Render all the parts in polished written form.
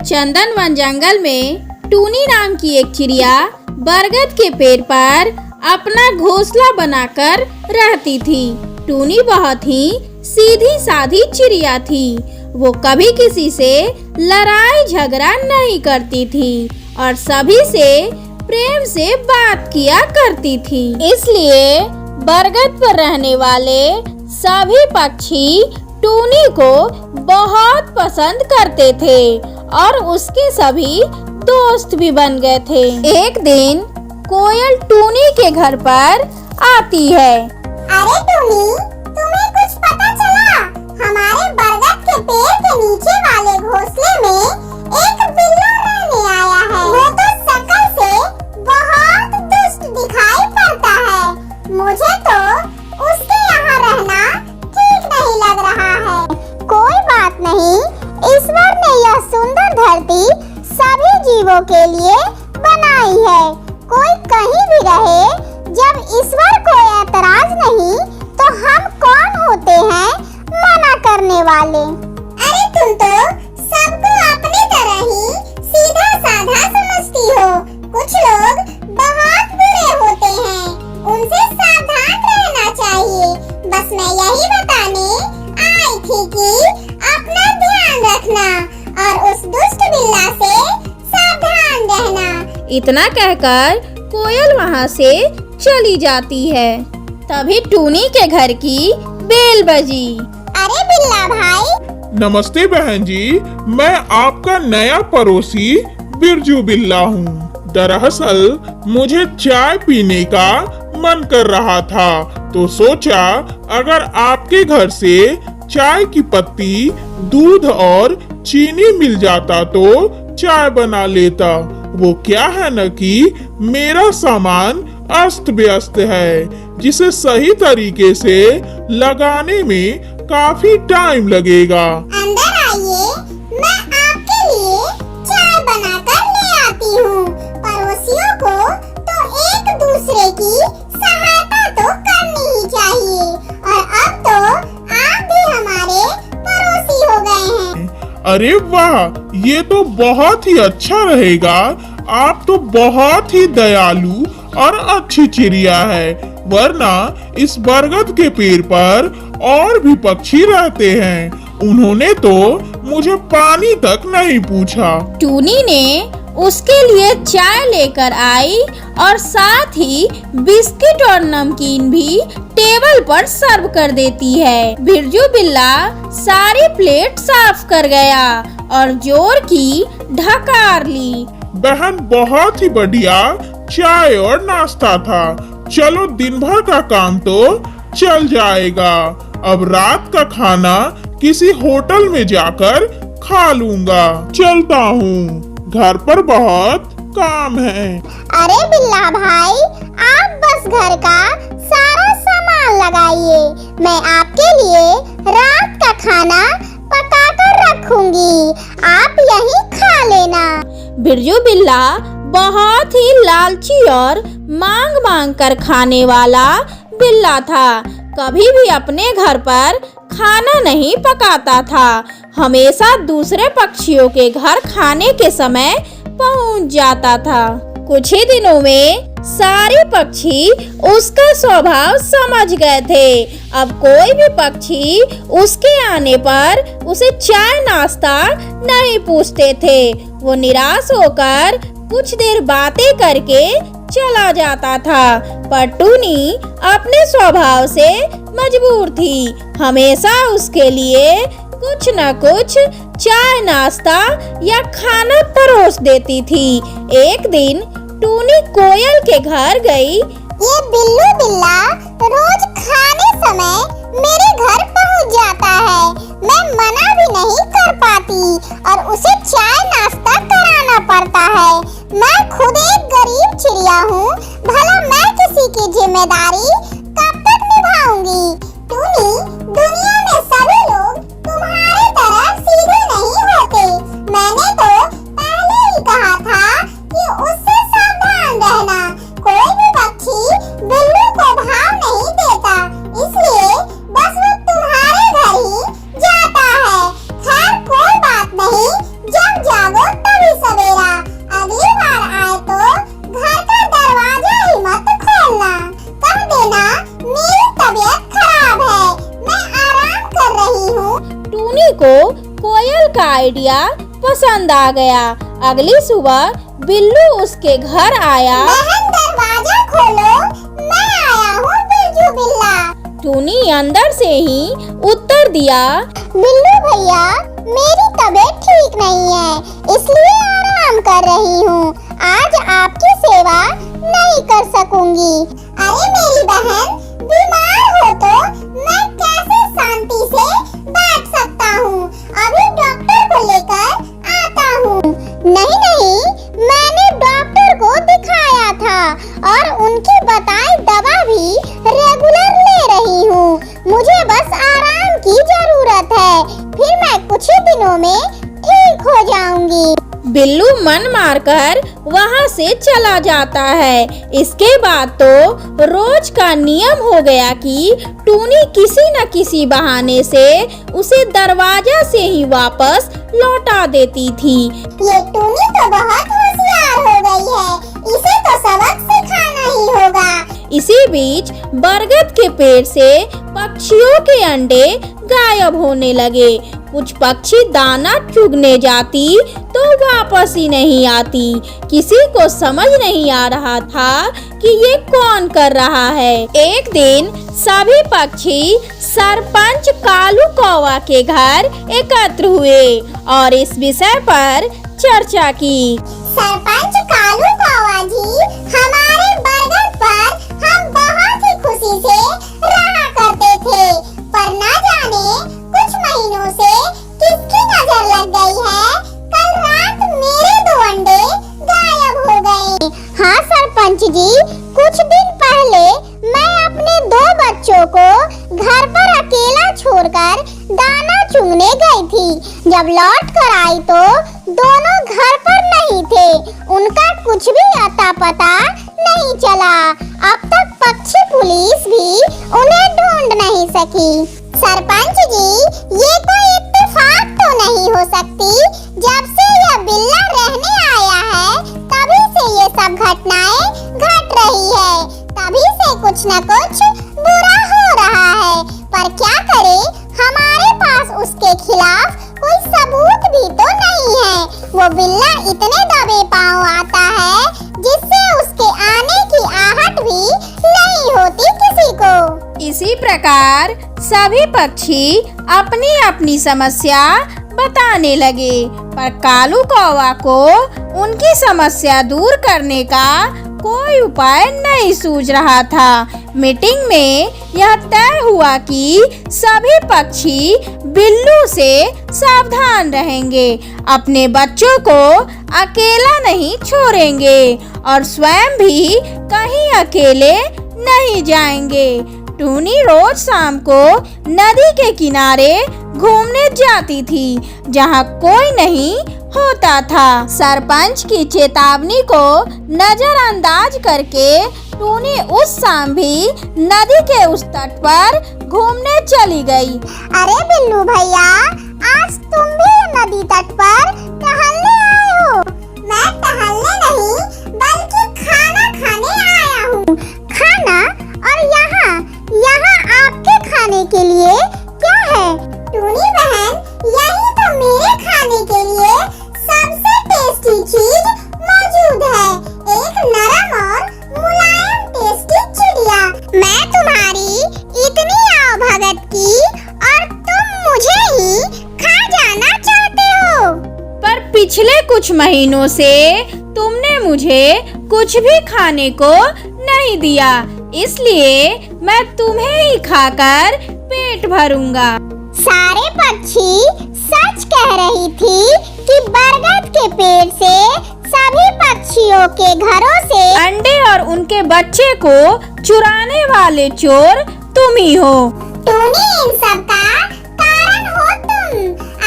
चंदन जंगल में टूनी नाम की एक चिड़िया बरगद के पेड़ पर अपना घोंसला बनाकर रहती थी। टूनी बहुत ही सीधी सादी चिड़िया थी। वो कभी किसी से लड़ाई झगड़ा नहीं करती थी और सभी से प्रेम से बात किया करती थी। इसलिए बरगद पर रहने वाले सभी पक्षी टूनी को बहुत पसंद करते थे और उसके सभी दोस्त भी बन गए थे। एक दिन कोयल टूनी के घर पर आती है। अरे टूनी, तुम्हें कुछ पता चला? हमारे बरगद के पेड़ के नीचे वाले घोंसले में एक बिल्ला रहने आया है। वो तो शक्ल से बहुत दुष्ट दिखाई पड़ता है। मुझे तो उसके यहाँ रहना ठीक नहीं लग रहा है। कोई बात नहीं, ईश्वर ने यह सुंदर धरती सभी जीवों के लिए बनाई है। कोई कहीं भी रहे, जब ईश्वर को एतराज नहीं तो हम कौन होते हैं मना करने वाले। अरे तुम तो सबको अपनी तरह ही सीधा साधा समझती हो। कुछ लोग बहुत बुरे होते हैं, उनसे सावधान रहना चाहिए। बस मैं यही बताने आई थी कि अपना ध्यान रखना और उस दुष्ट बिल्ला से सावधान रहना। इतना कहकर कोयल वहाँ से चली जाती है। तभी टूनी के घर की बेल बजी। अरे बिल्ला भाई। नमस्ते बहन जी, मैं आपका नया पड़ोसी बिरजू बिल्ला हूँ। दरअसल मुझे चाय पीने का मन कर रहा था, तो सोचा अगर आपके घर से चाय की पत्ती, दूध और चीनी मिल जाता तो चाय बना लेता। वो क्या है न कि मेरा सामान अस्त व्यस्त है, जिसे सही तरीके से लगाने में काफी टाइम लगेगा। अंदर आइए, मैं आपके लिए चाय बनाकर ले आती हूँ। पड़ोसियों को तो एक दूसरे की सहायता तो करनी ही चाहिए। और अब तो आप भी हमारे पड़ोसी हो गए हैं। अरे वाह, ये तो बहुत ही अच्छा रहेगा। आप तो बहुत ही दयालु और अच्छी चिड़िया है, वरना इस बरगद के पेड़ पर और भी पक्षी रहते हैं। उन्होंने तो मुझे पानी तक नहीं पूछा। टूनी ने उसके लिए चाय लेकर आई और साथ ही बिस्किट और नमकीन भी टेबल पर सर्व कर देती है। बिरजू बिल्ला सारी प्लेट साफ कर गया और जोर की ढकार ली। बहन, बहुत ही बढ़िया चाय और नाश्ता था। चलो दिन भर का काम तो चल जाएगा। अब रात का खाना किसी होटल में जाकर खा लूंगा। चलता हूँ, घर पर बहुत काम है। अरे बिल्ला भाई, आप बस घर का सारा सामान लगाइए। मैं आपके लिए रात का खाना पकाकर रखूंगी, आप यहीं खा लेना। बिरजू बिल्ला बहुत ही लालची और मांग मांग कर खाने वाला बिल्ला था। कभी भी अपने घर पर खाना नहीं पकाता था, हमेशा दूसरे पक्षियों के घर खाने के समय पहुंच जाता था। कुछ ही दिनों में सारे पक्षी उसका स्वभाव समझ गए थे। अब कोई भी पक्षी उसके आने पर उसे चाय नाश्ता नहीं पूछते थे। वो निराश होकर कुछ देर बातें करके चला जाता था, पर टूनी अपने स्वभाव से मजबूर थी। हमेशा उसके लिए कुछ न कुछ चाय नाश्ता या खाना परोस देती थी। एक दिन टूनी कोयल के घर गई। ये बिल्लू बिल्ला रोज खाने समय मेरे घर पहुंच जाता है। मैं मना भी नहीं कर पाती और उसे चाय नाश्ता कराना पड़ता है। मैं खुद एक गरीब चिड़िया हूँ, भला मैं किसी की जिम्मेदारी कब तक निभाऊंगी? टूनी, दुनिया में सभी लोग तुम्हारी तरह सीधे नहीं होते। मैंने तो पहले ही कहा था कि उससे सावधान रहना। कोई भी पक्षी बिल्लू को भाव नहीं देता, इसलिए बस वो तुम्हारे घर ही जाता है। खैर कोई बात नहीं, जब जागो आइडिया पसंद आ गया। अगली सुबह बिल्लू उसके घर आया। बहन दरवाजा खोलो, मैं आया हूँ बिरजू बिल्ला। टूनी अंदर से ही उत्तर दिया, बिल्लू भैया, मेरी तबीयत ठीक नहीं है, इसलिए आराम कर रही हूँ। आज आपकी सेवा नहीं कर सकूंगी। अरे मेरी बहन, बीमार हो तो मैं कैसे शांति से बैठ सकता हूँ? अभी डॉक्टर को लेकर आता हूँ। नहीं, मैंने डॉक्टर को दिखाया था और उनकी बताई दवा भी रेगुलर ले रही हूँ। मुझे बस आराम की जरूरत है, फिर मैं कुछ ही दिनों में ठीक हो जाऊंगी। बिल्लू मन मारकर वहाँ से चला जाता है। इसके बाद तो रोज का नियम हो गया कि टूनी किसी न किसी बहाने से उसे दरवाजा से ही वापस लौटा देती थी। ये टूनी तो बहुत होशियार हो गई है, इसे तो सबक सिखाना ही होगा। इसी बीच बरगद के पेड़ से पक्षियों के अंडे गायब होने लगे। कुछ पक्षी दाना चुगने जाती तो वापस ही नहीं आती। किसी को समझ नहीं आ रहा था कि ये कौन कर रहा है। एक दिन सभी पक्षी सरपंच कालू कौवा के घर एकत्र हुए और इस विषय पर चर्चा की। सरपंच कालू कौवा जी, हमारे बरगद पर हम बहुत ही खुशी से रहा करते थे, पर न जाने कुछ महीनों से किसकी नजर लग गई है। कल रात मेरे 2 अंडे गायब हो गए। हाँ सरपंच जी, कुछ दिन पहले मैं अपने 2 बच्चों को घर पर अकेला छोड़कर दाना चुगने गई थी। जब लौट कर आई तो दोनों घर पर नहीं थे। उनका कुछ भी अता पता नहीं चला। अब तक पक्षी पुलिस भी उन्हें ढूंढ नहीं सकी। सरपंच जी, ये कोई इत्तेफाक तो नहीं हो सकती? जब से यह बिल्ला रहने आया है तभी से ये सब घटनाएं घट रही है। तभी से कुछ न कुछ बुरा हो रहा है, पर क्या करे, हमारे पास उसके खिलाफ कोई सबूत भी तो नहीं है। वो बिल्ला इतने दबे पांव आता है जिससे उसके आने की आहट भी नहीं होती किसी को। इसी प्रकार सभी पक्षी अपनी अपनी समस्या बताने लगे, पर कालू कौवा को उनकी समस्या दूर करने का कोई उपाय नहीं सूझ रहा था। मीटिंग में यह तय हुआ कि सभी पक्षी बिल्लू से सावधान रहेंगे, अपने बच्चों को अकेला नहीं छोड़ेंगे और स्वयं भी कहीं अकेले नहीं जाएंगे। टूनी रोज शाम को नदी के किनारे घूमने जाती थी जहाँ कोई नहीं होता था। सरपंच की चेतावनी को नजरअंदाज करके टूनी उस शाम भी नदी के उस तट पर घूमने चली गई। अरे बिल्लू भैया, आज तुम भी नदी तट पर टहलने आए हो? मैं टहलने नहीं बल्कि खाना खाने आया हूँ। खाना? और यहाँ आपके खाने के लिए क्या है? टूनी बहन, यही तो मेरे खाने के लिए सबसे टेस्टी चीज मौजूद है, एक नरम और मुलायम टेस्टी चिड़िया। मैं तुम्हारी इतनी आवभगत की और तुम मुझे ही खा जाना चाहते हो। पर पिछले कुछ महीनों से तुमने मुझे कुछ भी खाने को नहीं दिया, इसलिए मैं तुम्हें ही खाकर पेट भरूंगा। सारे पक्षी सच कह रही थी कि बरगद के पेड़ से सभी पक्षियों के घरों से अंडे और उनके बच्चे को चुराने वाले चोर तुम ही हो। टूनी, इन सब का कारण हो तुम।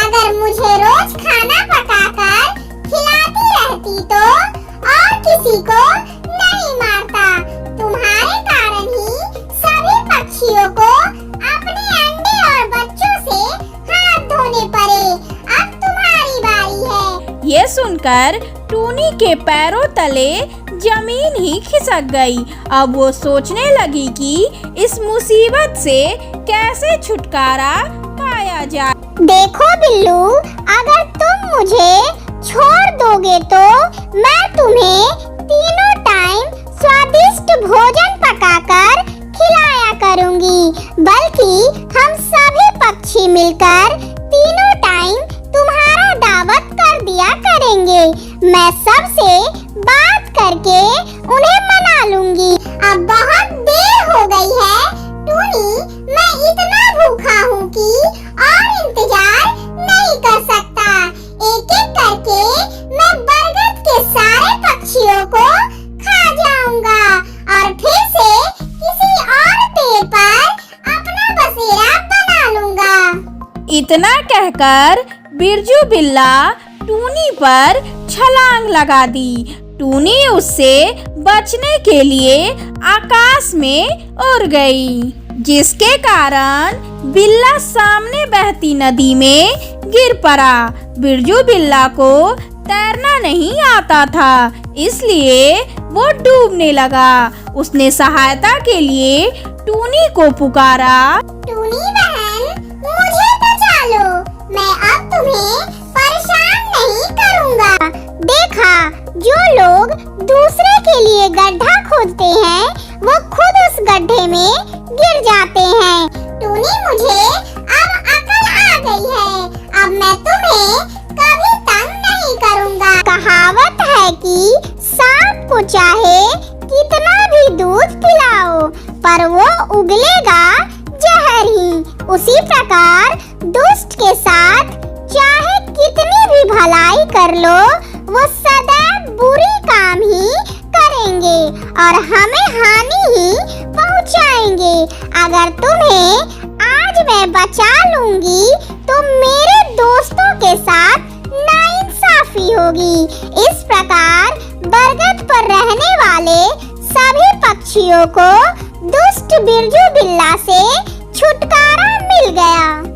अगर मुझे रोज खाना पकाकर खिलाती रहती तो और किसी को नहीं मारता। तुम्हारे कारण ही सभी पक्षियों को अपने अंडे और बच्चों से हाथ धोने पड़े। अब तुम्हारी बारी है। ये सुनकर टूनी के पैरों तले जमीन ही खिसक गई। अब वो सोचने लगी कि इस मुसीबत से कैसे छुटकारा खिलाया जाए। देखो बिल्लू, अगर तुम मुझे छोड़ दोगे तो मैं तुम्हें तीनों टाइम स्वादिष्ट भोजन पकाकर खिलाया करूंगी। बल्कि हम सभी पक्षी मिलकर तीनों टाइम तुम्हारा दावत कर दिया करेंगे। मैं सबसे बात करके उन्हें मना लूंगी। अब बहुत देर हो गई है टूनी, मैं इतना भूखा हूँ कि और इंतजार नहीं कर सकता। एक एक करके मैं बरगद के सारे पक्षियों को खा जाऊंगा और फिर से किसी और पेड़ पर अपना बसेरा बना लूंगा। इतना कहकर बिरजू बिल्ला टूनी पर छलांग लगा दी। टूनी उससे बचने के लिए आकाश में उड़ गई, जिसके कारण बिल्ला सामने बहती नदी में गिर पड़ा। बिरजू बिल्ला को तैरना नहीं आता था, इसलिए वो डूबने लगा। उसने सहायता के लिए टूनी को पुकारा। टूनी बहन, मुझे बचा लो, मैं अब तुम्हें परेशान नहीं करूँगा। देखा, जो लोग दूसरे के लिए गड्ढा खोदते हैं वो खुद उस गड्ढे में गिर जाते हैं। टूनी, मुझे अब अकल आ गई है। अब मैं तुम्हें कभी तंग नहीं करूँगा। कहावत है कि सांप को चाहे कितना भी दूध पिलाओ पर वो उगलेगा जहर ही। उसी प्रकार दुष्ट के साथ चाहे कितनी भी भलाई कर लो, वो सदैव बुरी काम ही करेंगे और हमें हानि ही पहुंचाएंगे। अगर तुम्हें आज मैं बचा लूंगी तो मेरे दोस्तों के साथ नाइंसाफी होगी। इस प्रकार बरगद पर रहने वाले सभी पक्षियों को दुष्ट बिरजू बिल्ला से छुटकारा मिल गया।